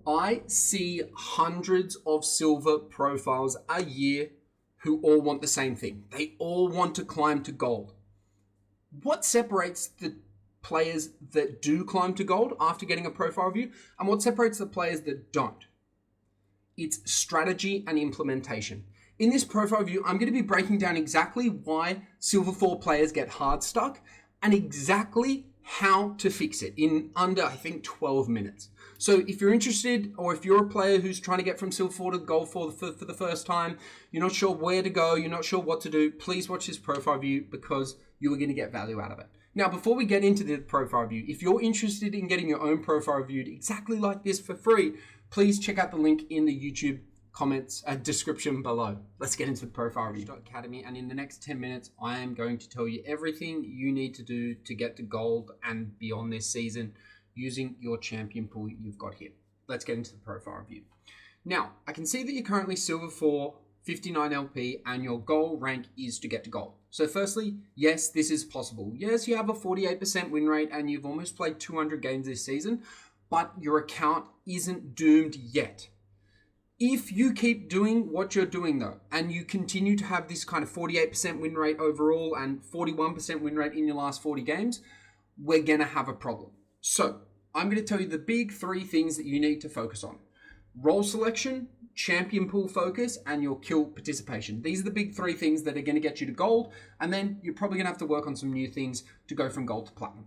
I see hundreds of silver profiles a year who all want the same thing. They all want to climb to gold. What separates the players that do climb to gold after getting a profile review and what separates the players that don't? It's strategy and implementation. In this profile review, I'm going to be breaking down exactly why Silver 4 players get hard stuck and exactly how to fix it in under, I think, 12 minutes. So if you're interested, or if you're a player who's trying to get from Silver 4 to Gold 4 for the first time, you're not sure where to go, you're not sure what to do, please watch this profile review because you are going to get value out of it. Now, before we get into the profile review, if you're interested in getting your own profile reviewed exactly like this for free, please check out the link in the YouTube comments description below. Let's get into the profile review academy, and in the next 10 minutes I am going to tell you everything you need to do to get to gold and beyond this season using your champion pool you've got here. Let's get into the profile review. Now, I can see that you're currently Silver 4, 59 LP, and your goal rank is to get to gold. So firstly, yes, this is possible. Yes, you have a 48% win rate and you've almost played 200 games this season, but your account isn't doomed yet. If you keep doing what you're doing though, and you continue to have this kind of 48% win rate overall and 41% win rate in your last 40 games, we're going to have a problem. So I'm going to tell you the big three things that you need to focus on. Role selection, champion pool focus, and your kill participation. These are the big three things that are going to get you to gold, and then you're probably going to have to work on some new things to go from gold to platinum.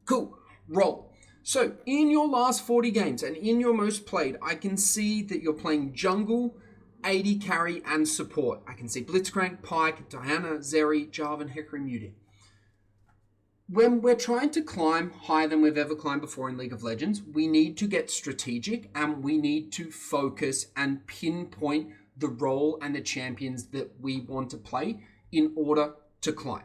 Cool. Role. So in your last 40 games and in your most played, I can see that you're playing jungle, AD carry, and support. I can see Blitzcrank, Pyke, Diana, Zeri, Jarvan, Hecarim, Udyr. When we're trying to climb higher than we've ever climbed before in League of Legends, we need to get strategic and we need to focus and pinpoint the role and the champions that we want to play in order to climb.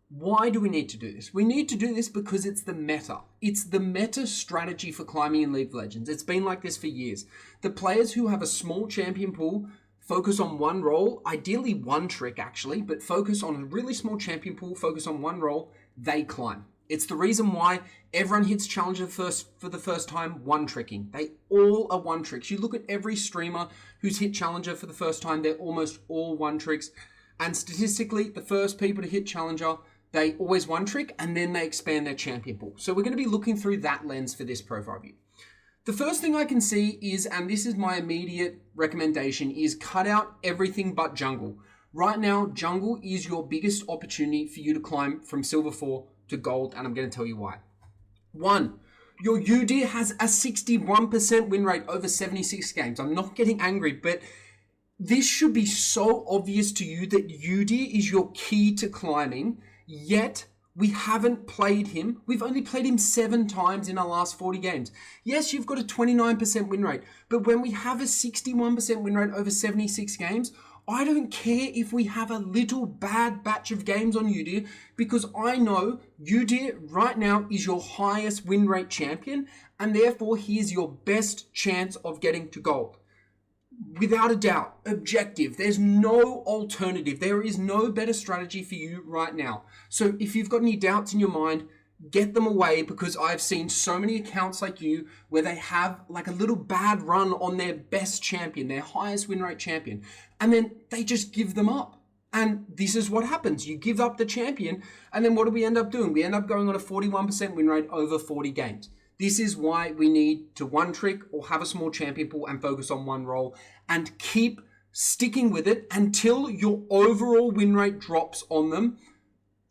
Why do we need to do this? We need to do this because it's the meta. It's the meta strategy for climbing in League of Legends. It's been like this for years. The players who have a small champion pool focus on one role, ideally one trick actually, but focus on a really small champion pool, focus on one role, they climb. It's the reason why everyone hits Challenger for the first time one tricking. They all are one tricks. You look at every streamer who's hit Challenger for the first time, they're almost all one tricks. And statistically, the first people to hit Challenger, they always one trick and then they expand their champion pool. So we're going to be looking through that lens for this profile review. The first thing I can see is, and this is my immediate recommendation, is cut out everything but jungle. Right now, jungle is your biggest opportunity for you to climb from Silver 4 to gold, and I'm going to tell you why. 1, your Udyr has a 61% win rate over 76 games. I'm not getting angry, but this should be so obvious to you that Udyr is your key to climbing. Yet, we haven't played him. We've only played him 7 times in our last 40 games. Yes, you've got a 29% win rate, but when we have a 61% win rate over 76 games, I don't care if we have a little bad batch of games on Udyr, because I know Udyr right now is your highest win rate champion, and therefore he is your best chance of getting to gold. Without a doubt, objective. There's no alternative. There is no better strategy for you right now. So if you've got any doubts in your mind, get them away, because I've seen so many accounts like you where they have like a little bad run on their best champion, their highest win rate champion, and then they just give them up. And this is what happens. You give up the champion, and then what do we end up doing? We end up going on a 41% win rate over 40 games. This is why we need to one trick or have a small champion pool and focus on one role and keep sticking with it until your overall win rate drops on them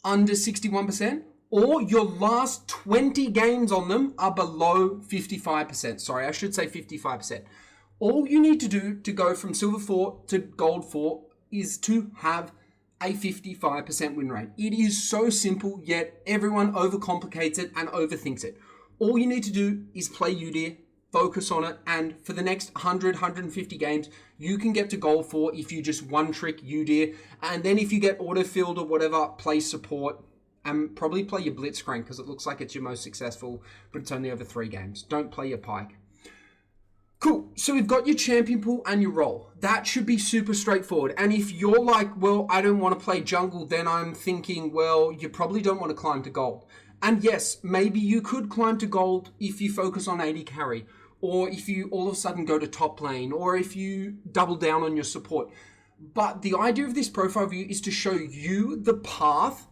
under 61%, or your last 20 games on them are below 55%. Sorry, I should say 55%. All you need to do to go from Silver 4 to Gold 4 is to have a 55% win rate. It is so simple, yet everyone overcomplicates it and overthinks it. All you need to do is play Udyr, focus on it, and for the next 100, 150 games, you can get to Gold 4 if you just one trick Udyr, and then if you get autofilled or whatever, play support, and probably play your Blitzcrank because it looks like it's your most successful, but it's only over 3 games. Don't play your Pyke. Cool, so we've got your champion pool and your role. That should be super straightforward. And if you're like, well, I don't want to play jungle, then I'm thinking, well, you probably don't want to climb to gold. And yes, maybe you could climb to gold if you focus on AD carry, or if you all of a sudden go to top lane, or if you double down on your support. But the idea of this profile view is to show you the path,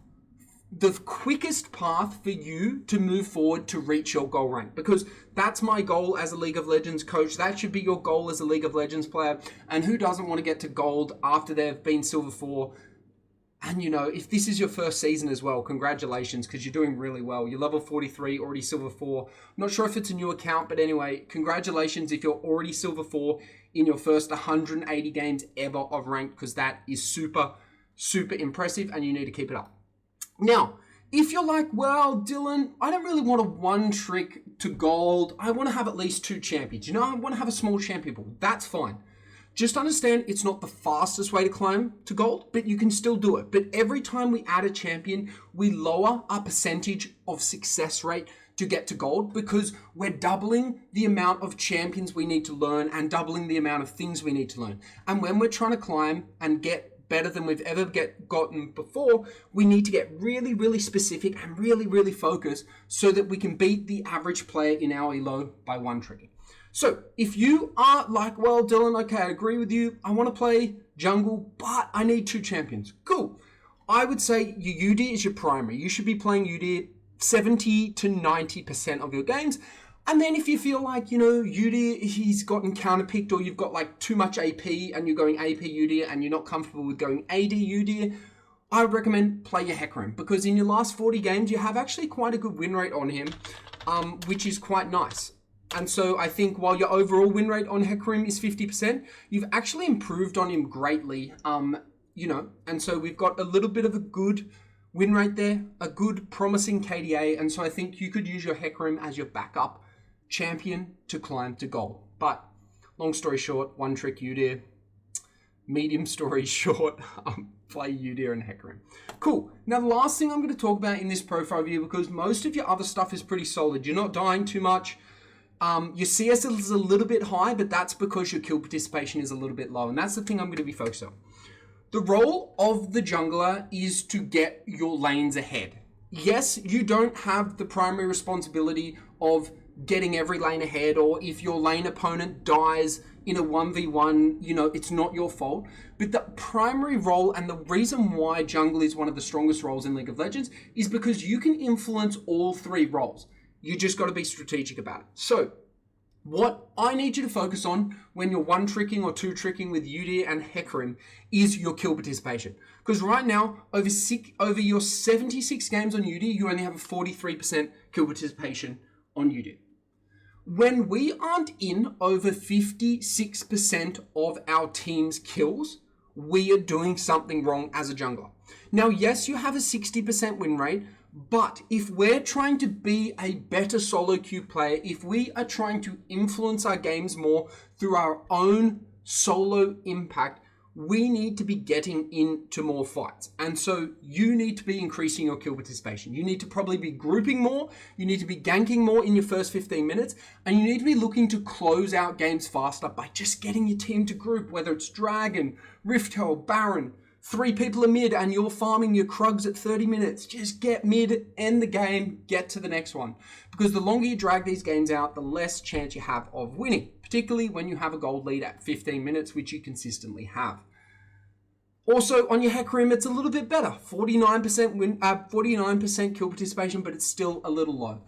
the quickest path for you to move forward to reach your goal rank, because that's my goal as a League of Legends coach. That should be your goal as a League of Legends player. And who doesn't want to get to gold after they've been silver 4? And if this is your first season as well, congratulations, because you're doing really well. You're level 43, already silver 4. I'm not sure if it's a new account, but anyway, congratulations if you're already silver 4 in your first 180 games ever of ranked, because that is super, super impressive, and you need to keep it up. Now, if you're like, well, Dylan, I don't really want a one trick to gold. I want to have at least 2 champions. I want to have a small champion pool. That's fine. Just understand it's not the fastest way to climb to gold, but you can still do it. But every time we add a champion, we lower our percentage of success rate to get to gold, because we're doubling the amount of champions we need to learn and doubling the amount of things we need to learn. And when we're trying to climb and get better than we've ever gotten before, we need to get really, really specific and really, really focused so that we can beat the average player in our elo by one trick. So if you are like, well, Dylan, okay, I agree with you. I want to play jungle, but I need 2 champions. Cool. I would say your UD is your primary. You should be playing UD 70 to 90% of your games. And then if you feel like, UD, he's gotten counterpicked, or you've got like too much AP and you're going AP UD and you're not comfortable with going AD UD, I would recommend play your Hecarim, because in your last 40 games, you have actually quite a good win rate on him, which is quite nice. And so I think while your overall win rate on Hecarim is 50%, you've actually improved on him greatly, and so we've got a little bit of a good win rate there, a good promising KDA, and so I think you could use your Hecarim as your backup champion to climb to gold. But long story short, one trick Udyr. Medium story short, play Udyr and Hecarim. Cool. Now the last thing I'm going to talk about in this profile view, because most of your other stuff is pretty solid. You're not dying too much. Your CS is a little bit high, but that's because your kill participation is a little bit low. And that's the thing I'm going to be focused on. The role of the jungler is to get your lanes ahead. Yes, you don't have the primary responsibility of getting every lane ahead, or if your lane opponent dies in a 1v1, it's not your fault. But the primary role, and the reason why jungle is one of the strongest roles in League of Legends, is because you can influence all 3 roles. You just got to be strategic about it. So what I need you to focus on when you're one tricking or 2 tricking with Udyr and Hecarim is your kill participation. Because right now, over your 76 games on Udyr, you only have a 43% kill participation on Udyr. When we aren't in over 56% of our team's kills, we are doing something wrong as a jungler. Now, yes, you have a 60% win rate, but if we're trying to be a better solo queue player, if we are trying to influence our games more through our own solo impact, we need to be getting into more fights. And so you need to be increasing your kill participation. You need to probably be grouping more. You need to be ganking more in your first 15 minutes. And you need to be looking to close out games faster by just getting your team to group, whether it's Dragon, Rift Herald, Baron. 3 people are mid and you're farming your Krugs at 30 minutes. Just get mid, end the game, get to the next one. Because the longer you drag these games out, the less chance you have of winning, particularly when you have a gold lead at 15 minutes, which you consistently have. Also, on your Hecarim, it's a little bit better. 49% kill participation, but it's still a little low.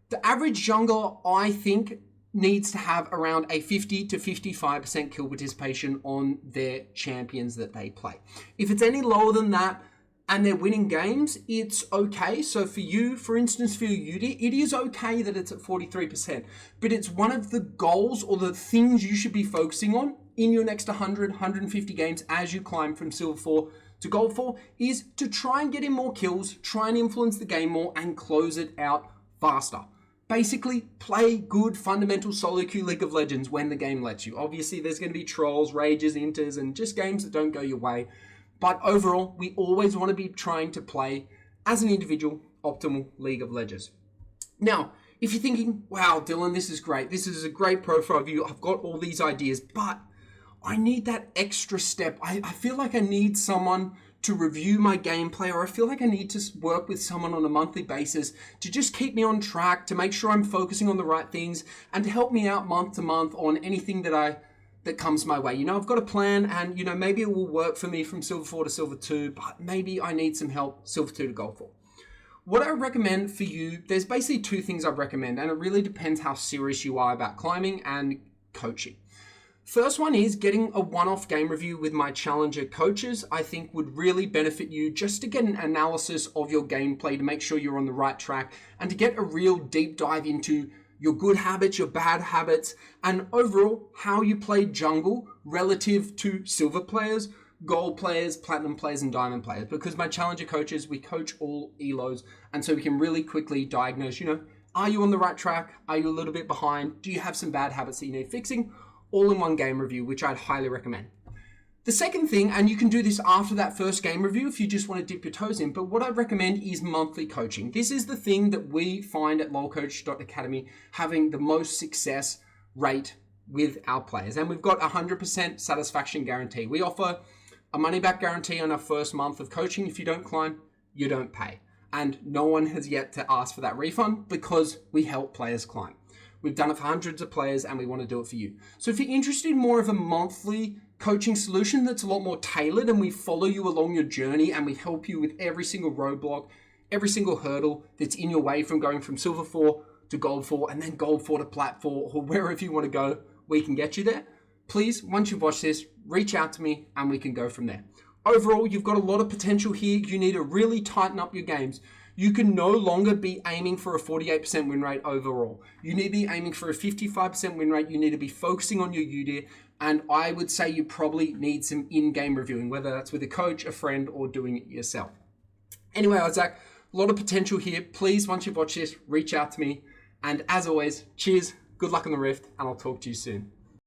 The average jungler, I think, needs to have around a 50 to 55% kill participation on their champions that they play. If it's any lower than that and they're winning games, it's okay. So for you, for instance, for your UD, it is okay that it's at 43%, but it's one of the goals or the things you should be focusing on in your next 100, 150 games as you climb from Silver 4 to Gold 4 is to try and get in more kills, try and influence the game more, and close it out faster. Basically, play good fundamental solo queue League of Legends when the game lets you. Obviously, there's going to be trolls, rages, inters, and just games that don't go your way. But overall, we always want to be trying to play, as an individual, optimal League of Legends. Now, if you're thinking, wow, Dylan, this is great. This is a great profile view. I've got all these ideas, but I need that extra step. I feel like I need someone to review my gameplay, or I feel like I need to work with someone on a monthly basis to just keep me on track, to make sure I'm focusing on the right things, and to help me out month to month on anything that comes my way. I've got a plan, and maybe it will work for me from Silver 4 to Silver 2, but maybe I need some help Silver 2 to Gold 4. What I recommend for you, there's basically two things I recommend, and it really depends how serious you are about climbing and coaching. First one is getting a one-off game review with my challenger coaches. I think would really benefit you just to get an analysis of your gameplay to make sure you're on the right track, and to get a real deep dive into your good habits, your bad habits, and overall how you play jungle relative to silver players, gold players, platinum players, and diamond players. Because my challenger coaches, we coach all elos, and so we can really quickly diagnose, are you on the right track? Are you a little bit behind? Do you have some bad habits that you need fixing? All in one game review, which I'd highly recommend. The second thing, and you can do this after that first game review if you just want to dip your toes in, but what I recommend is monthly coaching. This is the thing that we find at lolcoach.academy having the most success rate with our players. And we've got 100% satisfaction guarantee. We offer a money back guarantee on our first month of coaching. If you don't climb, you don't pay. And no one has yet to ask for that refund because we help players climb. We've done it for hundreds of players, and we want to do it for you. So if you're interested in more of a monthly coaching solution that's a lot more tailored, and we follow you along your journey, and we help you with every single roadblock, every single hurdle that's in your way from going from Silver 4 to Gold 4, and then Gold 4 to Plat 4, or wherever you want to go, we can get you there. Please, once you've watched this, reach out to me, and we can go from there. Overall, you've got a lot of potential here. You need to really tighten up your games. You can no longer be aiming for a 48% win rate overall. You need to be aiming for a 55% win rate. You need to be focusing on your UDIR. And I would say you probably need some in-game reviewing, whether that's with a coach, a friend, or doing it yourself. Anyway, Isaac, a lot of potential here. Please, once you've watched this, reach out to me. And as always, cheers, good luck on the Rift, and I'll talk to you soon.